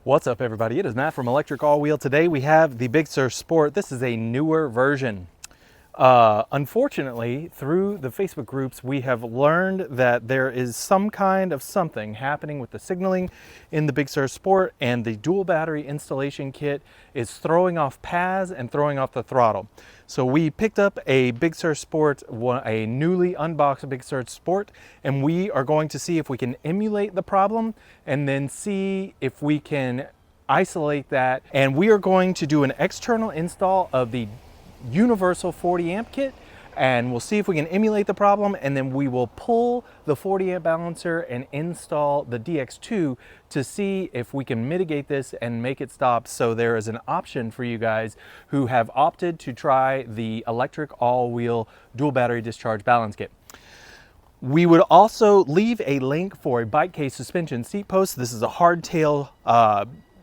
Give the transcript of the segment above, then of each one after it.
What's up, everybody? It is Matt from Electric All Wheel. Today we have the Big Sur Sport. This is a newer version. Unfortunately, through the Facebook groups, we have learned that there is some kind of something happening with the signaling in the Big Sur Sport, and the dual battery installation kit is throwing off paths and throwing off the throttle. So we picked up a Big Sur Sport, a newly unboxed Big Sur Sport, and we are going to see if we can emulate the problem and then see if we can isolate that. And we are going to do an external install of the universal 40 amp kit, and we'll see if we can emulate the problem, and then we will pull the 40 amp balancer and install the DX2 to see if we can mitigate this and make it stop. So there is an option for you guys who have opted to try the electric all-wheel dual battery discharge balance kit. We would also leave a link for a bike case suspension seat post. This is a hardtail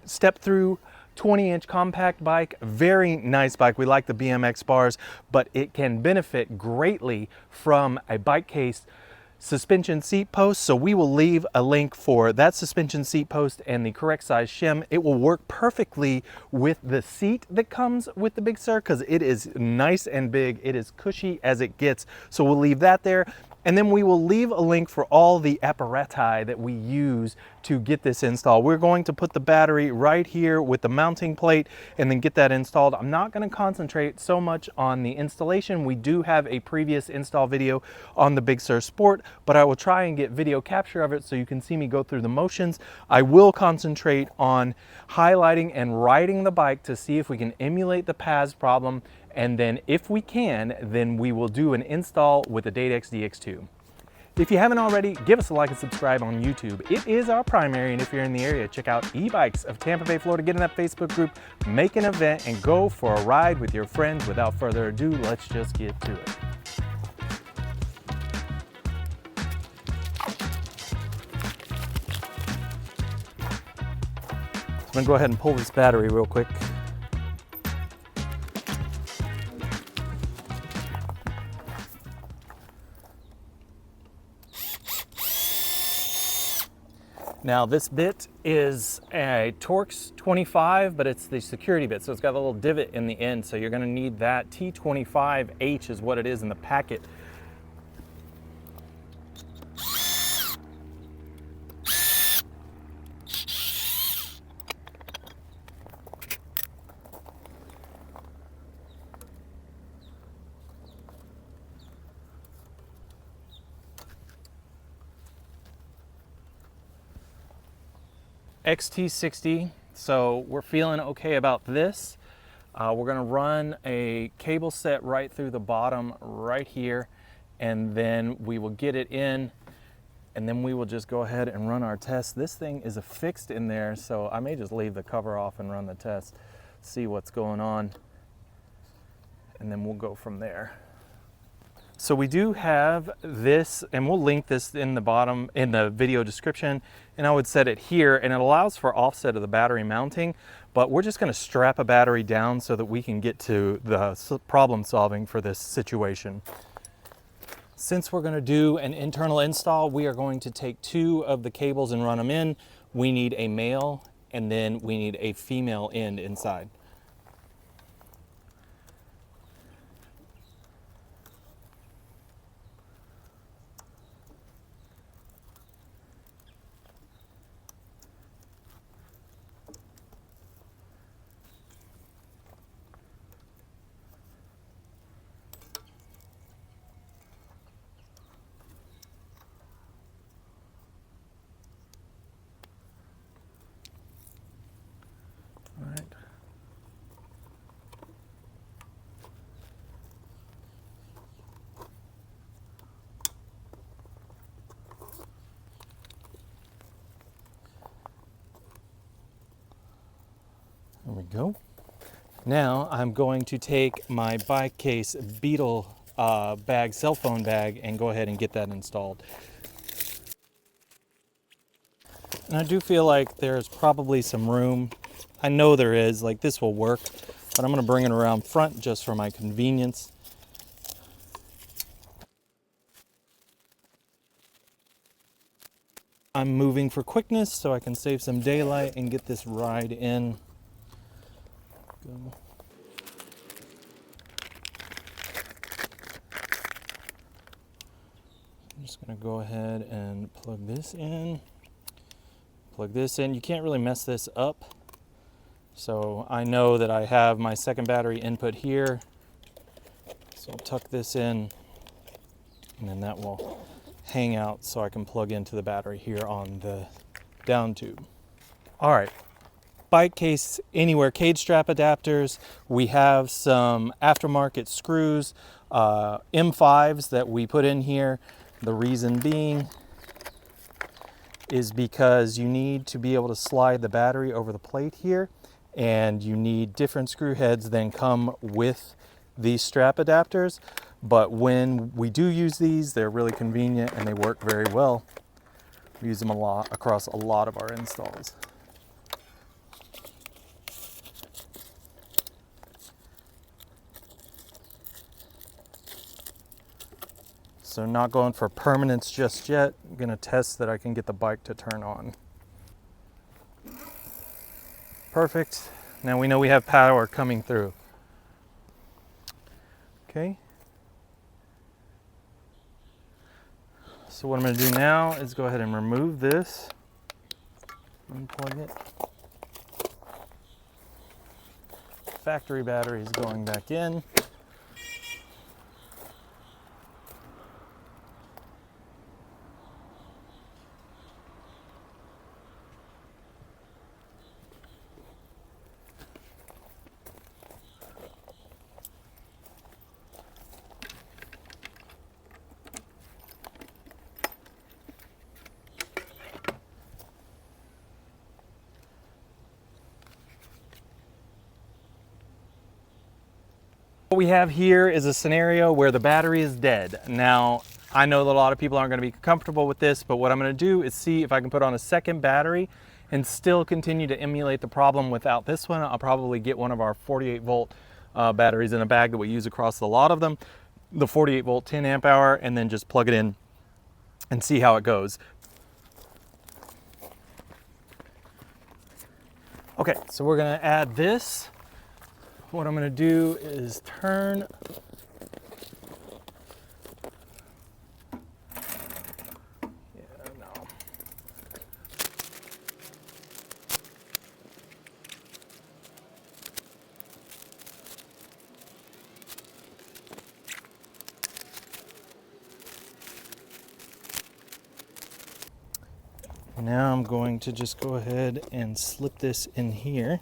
step through 20-inch compact bike, very nice bike. We like the BMX bars, but it can benefit greatly from a bike case suspension seat post. So we will leave a link for that suspension seat post and the correct size shim. It will work perfectly with the seat that comes with the Big Sur because it is nice and big. It is cushy as it gets. So we'll leave that there. And then we will leave a link for all the apparati that we use to get this installed. We're going to put the battery right here with the mounting plate and then get that installed. I'm not going to concentrate so much on the installation. We do have a previous install video on the Big Sur Sport, but I will try and get video capture of it so you can see me go through the motions. I will concentrate on highlighting and riding the bike to see if we can emulate the paths problem. And then if we can, then we will do an install with the Datex DX2. If you haven't already, give us a like and subscribe on YouTube. It is our primary, and if you're in the area, check out eBikes of Tampa Bay, Florida. Get in that Facebook group, make an event, and go for a ride with your friends. Without further ado, let's just get to it. I'm gonna go ahead and pull this battery real quick. Now this bit is a Torx 25, but it's the security bit, so it's got a little divot in the end, so you're going to need that. T25H is what it is in the packet. XT60, so we're feeling okay about this. We're gonna run a cable set right through the bottom right here, and then we will get it in, and then we will just go ahead and run our test. This thing is affixed in there, so I may just leave the cover off and run the test, see what's going on, and then we'll go from there. So we do have this, and we'll link this in the bottom in the video description, and I would set it here, and it allows for offset of the battery mounting, but we're just going to strap a battery down so that we can get to the problem solving for this situation. Since we're going to do an internal install, we are going to take two of the cables and run them in. We need a male, and then we need a female end inside. All right. There we go. Now I'm going to take my bike case Beetle bag, cell phone bag, and go ahead and get that installed. And I do feel like there's probably some room. I know there is, like this will work, but I'm gonna bring it around front just for my convenience. I'm moving for quickness so I can save some daylight and get this ride in. Go. I'm just gonna go ahead and plug this in. Plug this in. You can't really mess this up. So I know that I have my second battery input here. So I'll tuck this in, and then that will hang out so I can plug into the battery here on the down tube. All right, bike case anywhere cage strap adapters. We have some aftermarket screws, M5s that we put in here. The reason being is because you need to be able to slide the battery over the plate here, and you need different screw heads than come with these strap adapters. But when we do use these, they're really convenient and they work very well. We use them a lot across a lot of our installs. So not going for permanence just yet. I'm gonna test that I can get the bike to turn on. Perfect. Now we know we have power coming through. Okay. So what I'm gonna do now is go ahead and remove this. Unplug it. Factory battery is going back in. What we have here is a scenario where the battery is dead. Now, I know that a lot of people aren't going to be comfortable with this, but what I'm going to do is see if I can put on a second battery and still continue to emulate the problem without this one. I'll probably get one of our 48 volt batteries in a bag that we use across a lot of them, the 48 volt 10 amp hour, and then just plug it in and see how it goes. Okay, so we're going to add this. What I'm going to do is turn Now I'm going to just go ahead and slip this in here.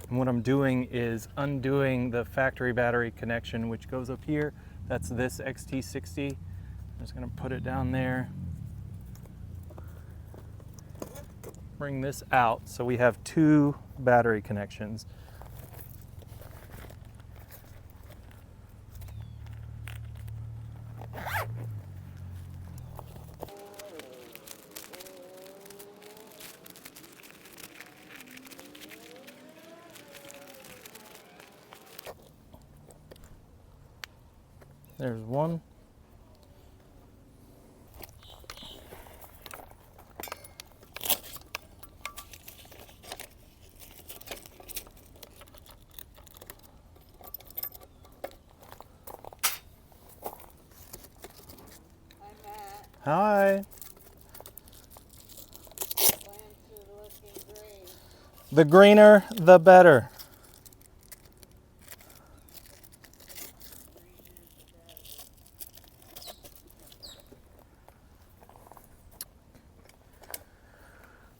And what I'm doing is undoing the factory battery connection, which goes up here. That's this XT60. I'm just going to put it down there. Bring this out so we have two battery connections. There's one. Hi. The greener, the better.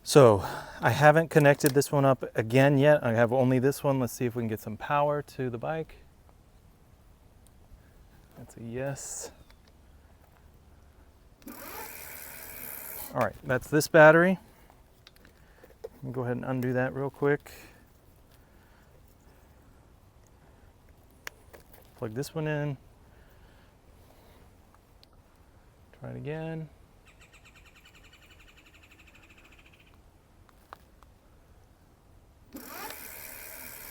So I haven't connected this one up again yet. I have only this one. Let's see if we can get some power to the bike. That's a yes. All right, that's this battery. I'll go ahead and undo that real quick. Plug this one in. again.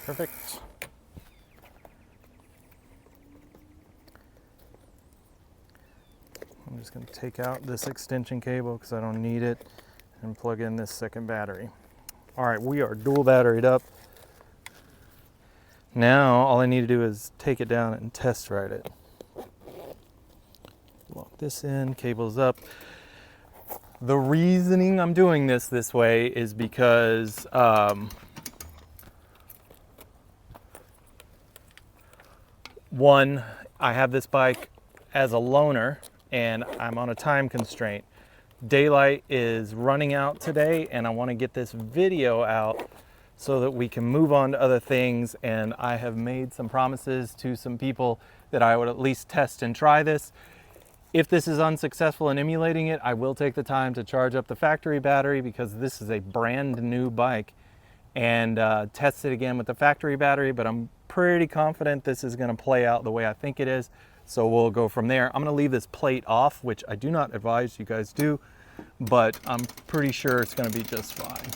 Perfect. I'm just going to take out this extension cable because I don't need it and plug in this second battery. All right, we are dual batteried up. Now all I need to do is take it down and test ride it. Lock this in, cable's up. The reasoning I'm doing this way is because one, I have this bike as a loaner and I'm on a time constraint. Daylight is running out today and I want to get this video out so that we can move on to other things, and I have made some promises to some people that I would at least test and try this. If this is unsuccessful in emulating it, I will take the time to charge up the factory battery because this is a brand new bike, and test it again with the factory battery, but I'm pretty confident this is going to play out the way I think it is, so we'll go from there. I'm going to leave this plate off, which I do not advise you guys do, but I'm pretty sure it's going to be just fine.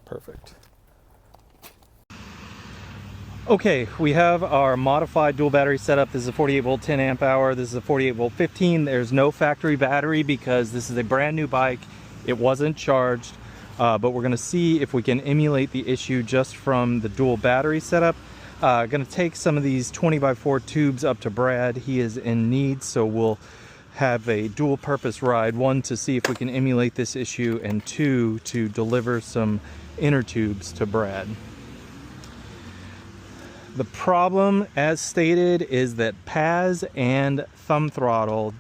Perfect. Okay, we have our modified dual battery setup. This is a 48 volt 10 amp hour. This is a 48 volt 15. There's no factory battery because this is a brand new bike. It wasn't charged, but we're gonna see if we can emulate the issue just from the dual battery setup. Gonna take some of these 20x4 tubes up to Brad. He is in need, so we'll have a dual purpose ride. One, to see if we can emulate this issue, and two, to deliver some inner tubes to Brad. The problem, as stated, is that PAS and thumb throttle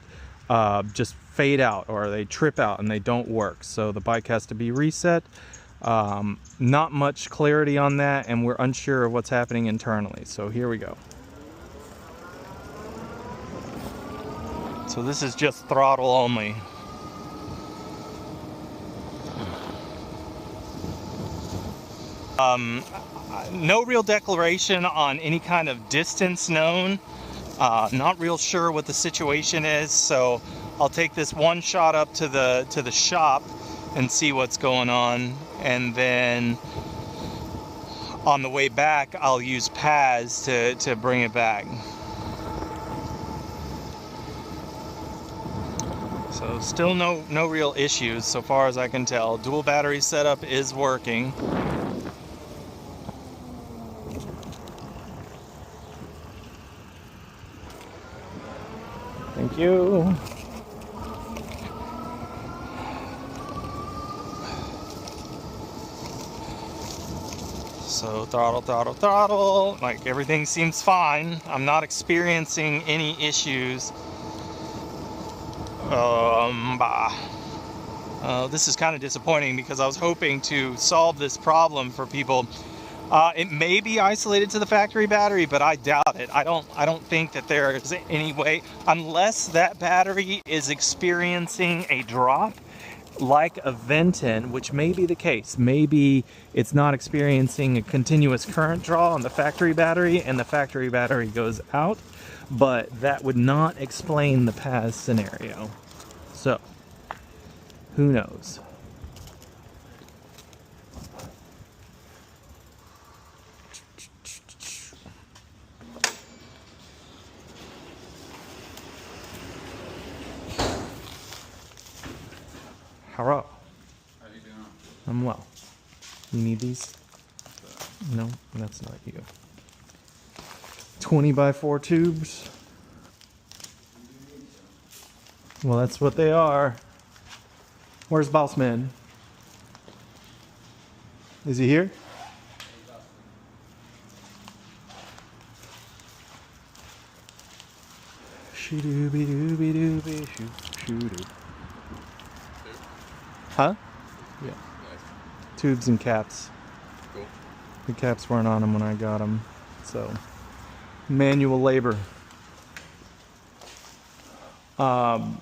just fade out, or they trip out and they don't work. So the bike has to be reset. Not much clarity on that, and we're unsure of what's happening internally. So here we go. So this is just throttle only. No real declaration on any kind of distance known. Not real sure what the situation is, so I'll take this one shot up to the shop and see what's going on, and then on the way back I'll use PAS to bring it back. So still no real issues so far as I can tell. Dual battery setup is working. Thank you. So throttle, like everything seems fine. I'm not experiencing any issues. This is kind of disappointing because I was hoping to solve this problem for people. It may be isolated to the factory battery, but I doubt it. I don't think that there is any way, unless that battery is experiencing a drop like a Venton, which may be the case. Maybe it's not experiencing a continuous current draw on the factory battery and the factory battery goes out, but that would not explain the PAS scenario. So, who knows? Hello. How you doing? I'm well. You need these? No, that's not you. 20x4 tubes. Well, that's what they are. Where's Bossman? Is he here? Shoo-dooby dooby dooby shoo-doo. Huh? Yeah. Nice. Tubes and caps. Cool. The caps weren't on them when I got them, so manual labor. I'm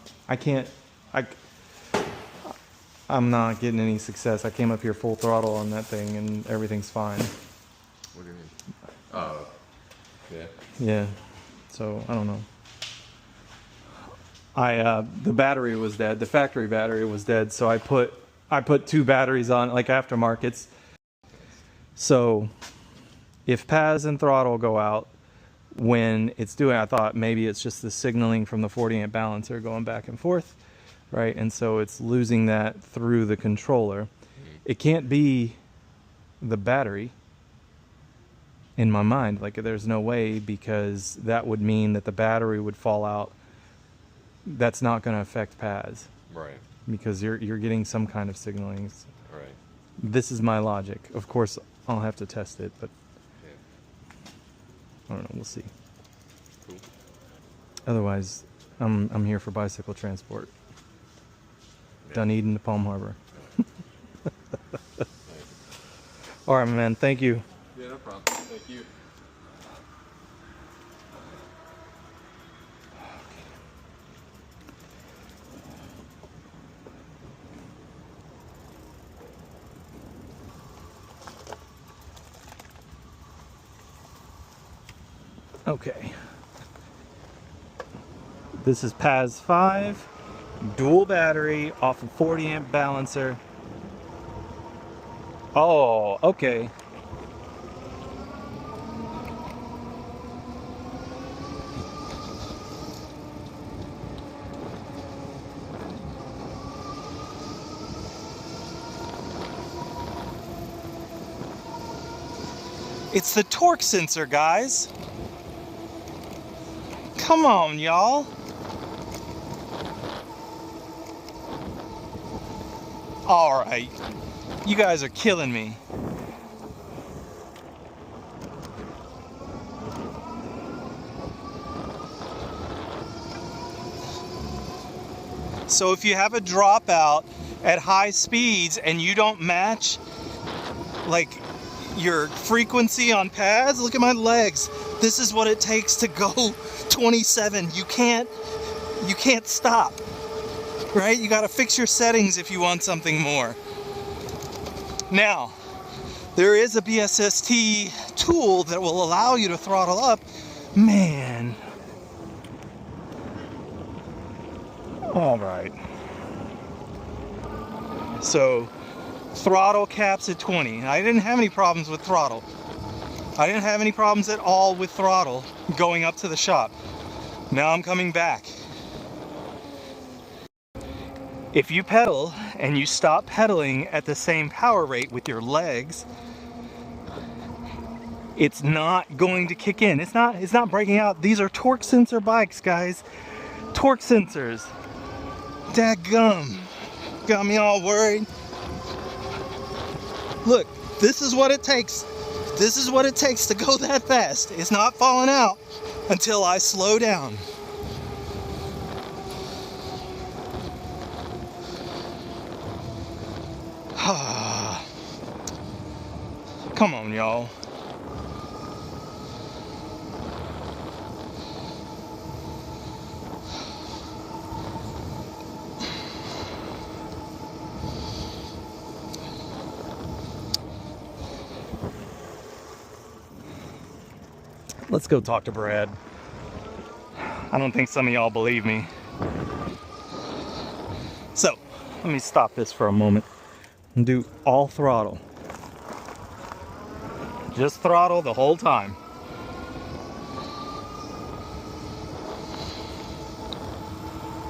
not getting any success. I came up here full throttle on that thing and everything's fine. What do you mean? Yeah. Yeah. So I don't know. The battery was dead. The factory battery was dead. So I put 2 batteries on, like aftermarkets. So if PAS and throttle go out when it's doing, I thought maybe it's just the signaling from the 40 amp balancer going back and forth, right? And so it's losing that through the controller. It can't be the battery in my mind. Like there's no way, because that would mean that the battery would fall out. That's not going to affect PAS. Right. Because you're getting some kind of signaling. Right. This is my logic. Of course, I'll have to test it, but Yeah. I don't know. We'll see. Cool. Otherwise, I'm here for bicycle transport. Yeah. Dunedin to Palm Harbor. Nice. All right, my man. Thank you. Yeah, no problem. Thank you. Okay. This is PAS 5, dual battery off a 40 amp balancer. Oh, okay. It's the torque sensor, guys. Come on, y'all. All right. You guys are killing me. So if you have a dropout at high speeds and you don't match like your frequency on pads, look at my legs. This is what it takes to go 27. You can't stop, right? You got to fix your settings if you want something more. Now, there is a BSST tool that will allow you to throttle up. Man. All right. So, throttle caps at 20. I didn't have any problems with throttle. I didn't have any problems at all with throttle going up to the shop. Now I'm coming back. If you pedal and you stop pedaling at the same power rate with your legs, it's not going to kick in. It's not breaking out. These are torque sensor bikes, guys. Torque sensors. Dadgum. Got me all worried. Look, this is what it takes. This is what it takes to go that fast. It's not falling out until I slow down. Come on, y'all. Let's go talk to Brad. I don't think some of y'all believe me. So, let me stop this for a moment and do all throttle. Just throttle the whole time.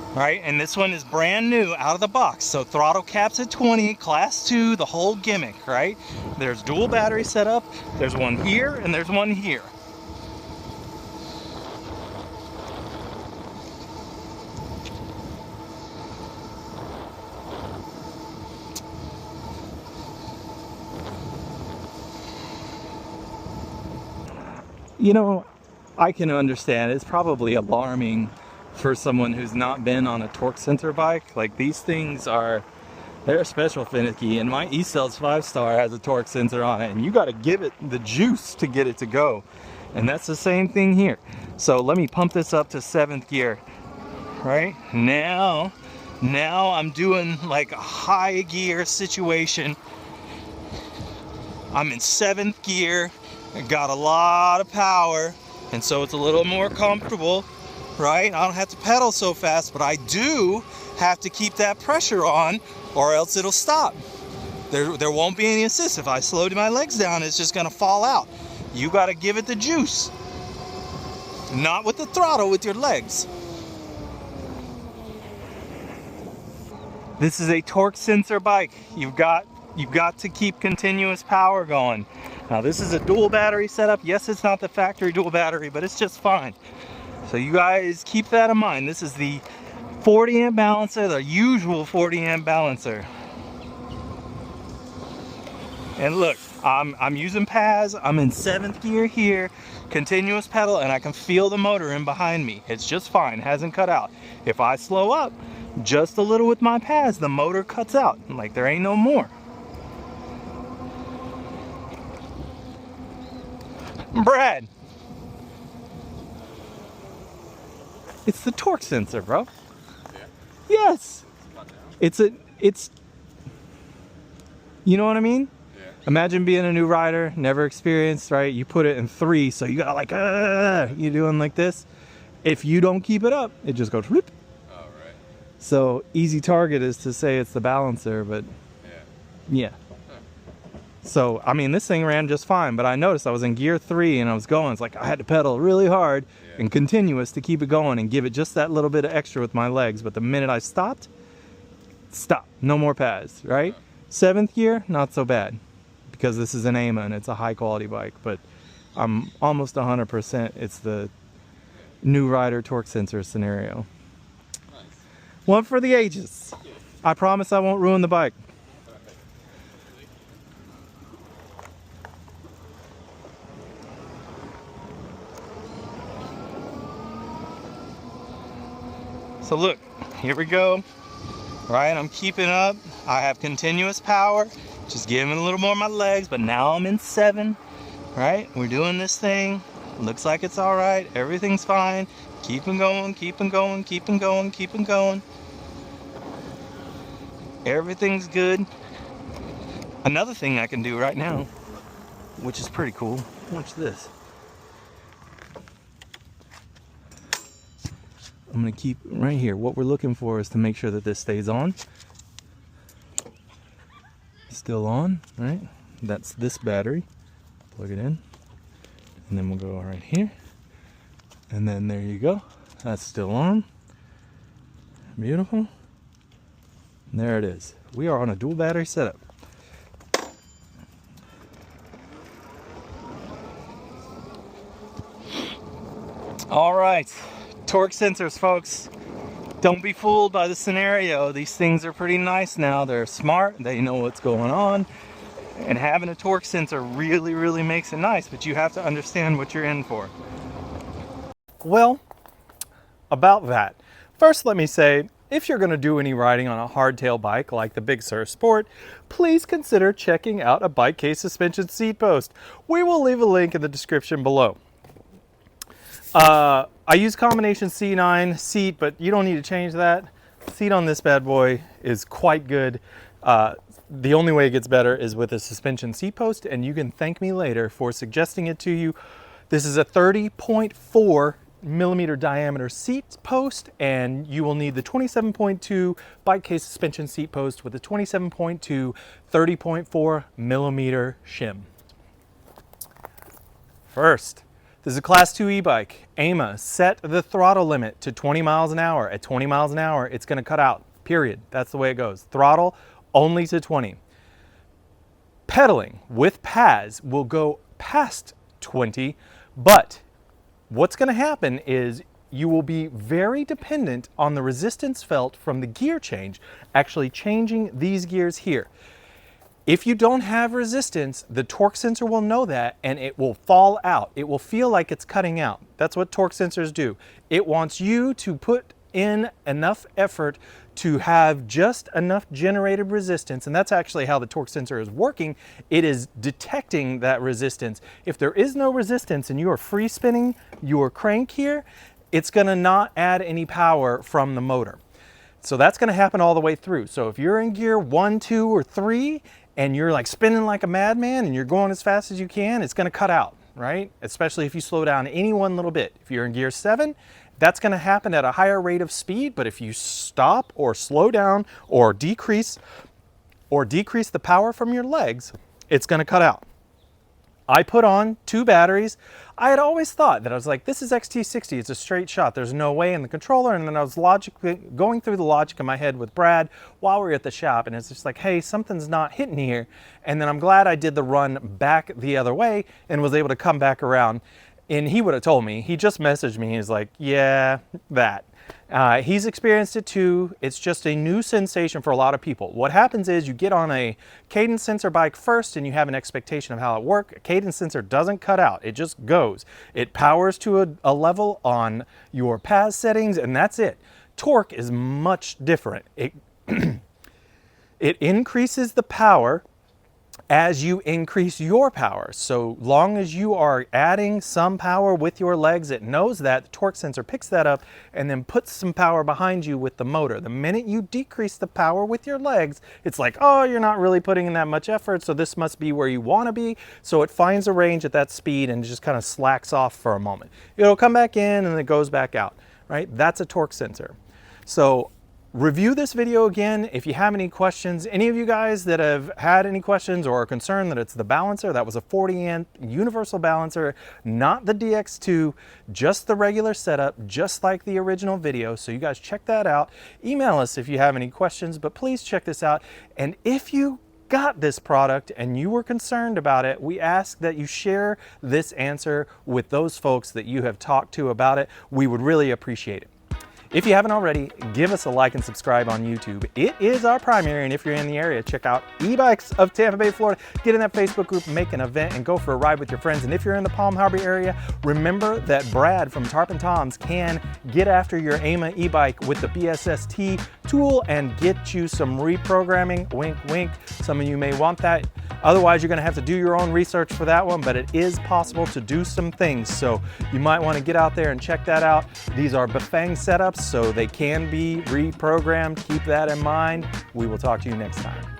All right, and this one is brand new out of the box. So throttle caps at 20, class 2, the whole gimmick, right? There's dual battery setup. There's one here and there's one here. You know, I can understand. It's probably alarming for someone who's not been on a torque sensor bike. Like, these things they're special finicky, and my E-Cells 5-star has a torque sensor on it, and you got to give it the juice to get it to go. And that's the same thing here. So let me pump this up to 7th gear, right? Now I'm doing like a high gear situation. I'm in 7th gear. I got a lot of power. And so it's a little more comfortable, right? I don't have to pedal so fast, but I do have to keep that pressure on or else it'll stop. There won't be any assist. If I slow my legs down, it's just gonna fall out. You gotta give it the juice. Not with the throttle, with your legs. This is a torque sensor bike. You've got to keep continuous power going. Now this is a dual battery setup. Yes, it's not the factory dual battery, but it's just fine. So you guys keep that in mind. This is the 40 amp balancer, the usual 40 amp balancer. And look, I'm using PAS. I'm in 7th gear here, continuous pedal, and I can feel the motor in behind me. It's just fine, hasn't cut out. If I slow up just a little with my PAS, the motor cuts out, like there ain't no more. Brad, it's the torque sensor, bro. Yeah. Yes, It's cut down. it's, you know what I mean? Yeah. Imagine being a new rider, never experienced, right? You put it in 3, so you got like, you're doing like this. If you don't keep it up, it just goes whoop. Oh, right. So easy target is to say it's the balancer, but Yeah. yeah. So, I mean, this thing ran just fine, but I noticed I was in gear 3 and I was going. It's like I had to pedal really hard and continuous to keep it going and give it just that little bit of extra with my legs. But the minute I stopped, stop. No more pads, right? 7th gear, not so bad because this is an AIMA and it's a high quality bike. But I'm almost 100% it's the new rider torque sensor scenario. Nice. One for the ages. I promise I won't ruin the bike. So look, here we go, right? I'm keeping up. I have continuous power, just giving a little more of my legs, but now I'm in 7, right? We're doing this thing. Looks like it's all right. Everything's fine. Keeping going, keeping going, keeping going, keeping going. Everything's good. Another thing I can do right now, which is pretty cool. Watch this. I'm gonna keep right here. What we're looking for is to make sure that this stays on. Still on, right? That's this battery. Plug it in. And then we'll go right here. And then there you go. That's still on. Beautiful. And there it is. We are on a dual battery setup. All right. Torque sensors, folks. Don't be fooled by the scenario. These things are pretty nice now. They're smart. They know what's going on. And having a torque sensor really, really makes it nice, but you have to understand what you're in for. Well, about that. First, let me say, if you're going to do any riding on a hardtail bike like the Big Sur Sport, please consider checking out a bike case suspension seat post. We will leave a link in the description below. I use combination C9 seat, but you don't need to change that. Seat on this bad boy is quite good. The only way it gets better is with a suspension seat post, and you can thank me later for suggesting it to you. This is a 30.4 millimeter diameter seat post, and you will need the 27.2 bike case suspension seat post with the 27.2 30.4 millimeter shim. First, this is a Class 2 e-bike. AIMA set the throttle limit to 20 miles an hour. At 20 miles an hour, it's going to cut out, period. That's the way it goes. Throttle only to 20. Pedaling with PAS will go past 20, but what's going to happen is you will be very dependent on the resistance felt from the gear change, actually changing these gears here. If you don't have resistance, the torque sensor will know that and it will fall out. It will feel like it's cutting out. That's what torque sensors do. It wants you to put in enough effort to have just enough generated resistance, and that's actually how the torque sensor is working. It is detecting that resistance. If there is no resistance and you are free spinning your crank here, it's gonna not add any power from the motor. So that's gonna happen all the way through. So if you're in gear 1, 2, or 3, and you're like spinning like a madman and you're going as fast as you can, it's gonna cut out, right? Especially if you slow down any one little bit. If you're in gear 7, that's going to happen at a higher rate of speed, but if you stop or slow down or decrease the power from your legs, it's going to cut out. I put on 2 batteries. I had always thought that I was like, this is XT60, it's a straight shot, there's no way in the controller. And then I was going through the logic in my head with Brad while we were at the shop, and it's just like, hey, something's not hitting here. And then I'm glad I did the run back the other way and was able to come back around. And he would have told me, he just messaged me, he's like, yeah, that. He's experienced it too. It's just a new sensation for a lot of people. What happens is you get on a cadence sensor bike first and you have an expectation of how it works. A cadence sensor doesn't cut out, it just goes. It powers to a level on your PAS settings and that's it. Torque is much different. It increases the power as you increase your power. So long as you are adding some power with your legs, it knows that. The torque sensor picks that up and then puts some power behind you with the motor. The minute you decrease the power with your legs, it's like, oh, you're not really putting in that much effort, so this must be where you want to be. So it finds a range at that speed and just kind of slacks off for a moment. It'll come back in and it goes back out, right? That's a torque sensor. So review this video again. If you have any questions, any of you guys that have had any questions or are concerned that it's the balancer, that was a 40 amp universal balancer, not the DX2, just the regular setup, just like the original video. So you guys check that out. Email us if you have any questions, but please check this out. And if you got this product and you were concerned about it, we ask that you share this answer with those folks that you have talked to about it. We would really appreciate it. If you haven't already, give us a like and subscribe on YouTube. It is our primary, and if you're in the area, check out eBikes of Tampa Bay, Florida. Get in that Facebook group, make an event, and go for a ride with your friends. And if you're in the Palm Harbor area, remember that Brad from Tarpon Toms can get after your AIMA e-bike with the BSST tool and get you some reprogramming. Wink, wink. Some of you may want that. Otherwise, you're going to have to do your own research for that one, but it is possible to do some things. So you might want to get out there and check that out. These are Bafang setups, so they can be reprogrammed. Keep that in mind. We will talk to you next time.